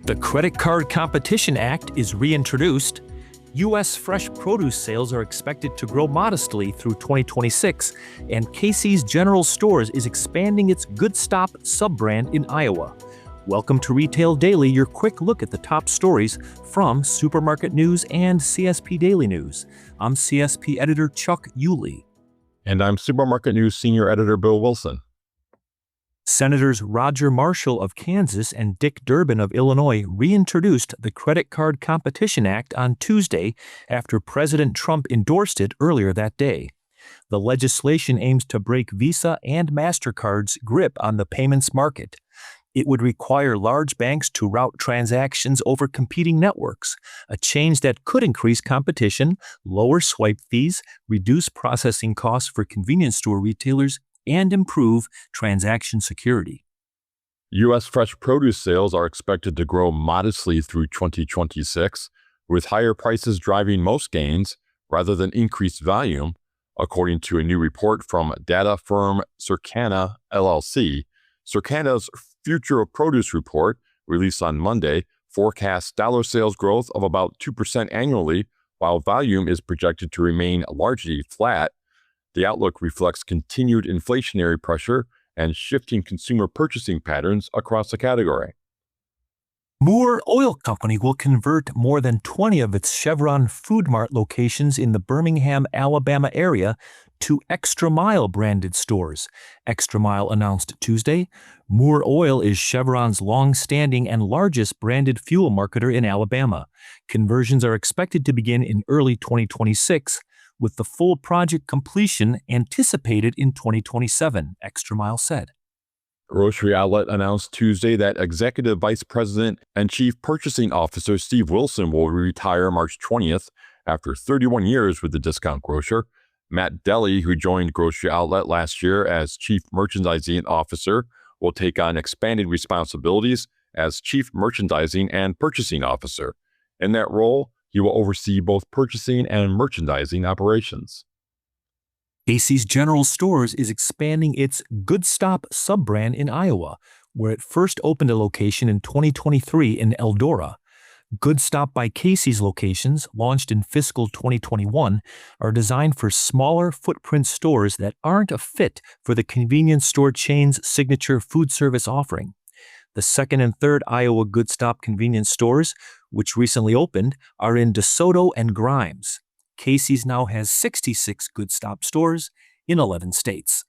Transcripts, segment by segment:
The Credit Card Competition Act is reintroduced. U.S. fresh produce sales are expected to grow modestly through 2026, and Casey's General Stores is expanding its goodstop sub-brand in Iowa. Welcome to Retail Daily, your quick look at the top stories from Supermarket News and CSP Daily News. I'm CSP Editor Chuck Yulee. And I'm Supermarket News Senior Editor Bill Wilson. Senators Roger Marshall of Kansas and Dick Durbin of Illinois reintroduced the Credit Card Competition Act on Tuesday after President Trump endorsed it earlier that day. The legislation aims to break Visa and MasterCard's grip on the payments market. It would require large banks to route transactions over competing networks, a change that could increase competition, lower swipe fees, reduce processing costs for convenience store retailers, and improve transaction security. U.S. fresh produce sales are expected to grow modestly through 2026, with higher prices driving most gains rather than increased volume, according to a new report from data firm Circana LLC. Circana's Future of Produce report, released on Monday, forecasts dollar sales growth of about 2% annually, while volume is projected to remain largely flat. The outlook reflects continued inflationary pressure and shifting consumer purchasing patterns across the category. Moore Oil Company will convert more than 20 of its Chevron Food Mart locations in the Birmingham, Alabama area to Extra Mile branded stores. Extra Mile announced Tuesday. Moore Oil is Chevron's long-standing and largest branded fuel marketer in Alabama. Conversions are expected to begin in early 2026, with the full project completion anticipated in 2027, Extra Mile said. Grocery Outlet announced Tuesday that Executive Vice President and Chief Purchasing Officer Steve Wilson will retire March 20th after 31 years with the discount grocer. Matt Deli, who joined Grocery Outlet last year as Chief Merchandising Officer, will take on expanded responsibilities as Chief Merchandising and Purchasing Officer. In that role, he will oversee both purchasing and merchandising operations. Casey's General Stores is expanding its Goodstop sub-brand in Iowa, where it first opened a location in 2023 in Eldora. Goodstop by Casey's locations, launched in fiscal 2021, are designed for smaller footprint stores that aren't a fit for the convenience store chain's signature food service offering. The second and third Iowa Goodstop convenience stores, which recently opened, are in DeSoto and Grimes. Casey's now has 66 Goodstop stores in 11 states.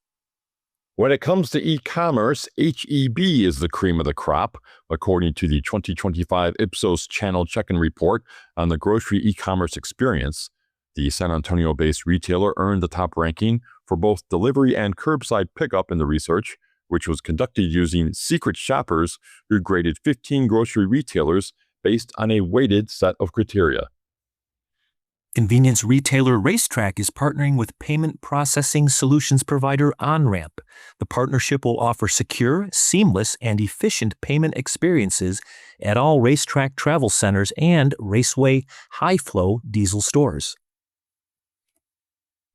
When it comes to e-commerce, H-E-B is the cream of the crop, according to the 2025 Ipsos Channel Check-in report on the grocery e-commerce experience. The San Antonio-based retailer earned the top ranking for both delivery and curbside pickup in the research, which was conducted using secret shoppers who graded 15 grocery retailers based on a weighted set of criteria. Convenience retailer RaceTrac is partnering with payment processing solutions provider OnRamp. The partnership will offer secure, seamless, and efficient payment experiences at all RaceTrac travel centers and Raceway high-flow diesel stores.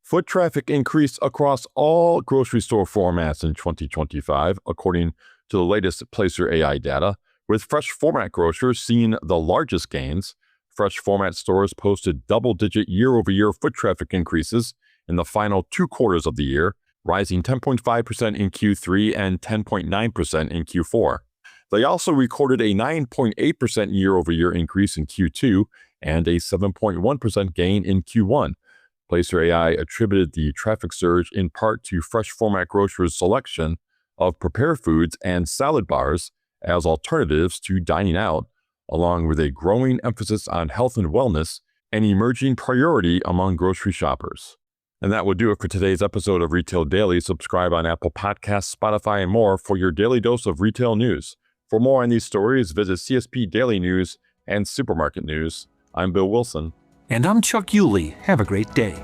Foot traffic increased across all grocery store formats in 2025, according to the latest Placer AI data, with fresh format grocers seeing the largest gains. Fresh format stores posted double-digit year-over-year foot traffic increases in the final 2 quarters of the year, rising 10.5% in Q3 and 10.9% in Q4. They also recorded a 9.8% year-over-year increase in Q2 and a 7.1% gain in Q1. Placer AI attributed the traffic surge in part to fresh format grocers' selection of prepared foods and salad bars as alternatives to dining out, along with a growing emphasis on health and wellness, an emerging priority among grocery shoppers. And that will do it for today's episode of Retail Daily. Subscribe on Apple Podcasts, Spotify, and more for your daily dose of retail news. For more on these stories, visit CSP Daily News and Supermarket News. I'm Bill Wilson. And I'm Chuck Yulee. Have a great day.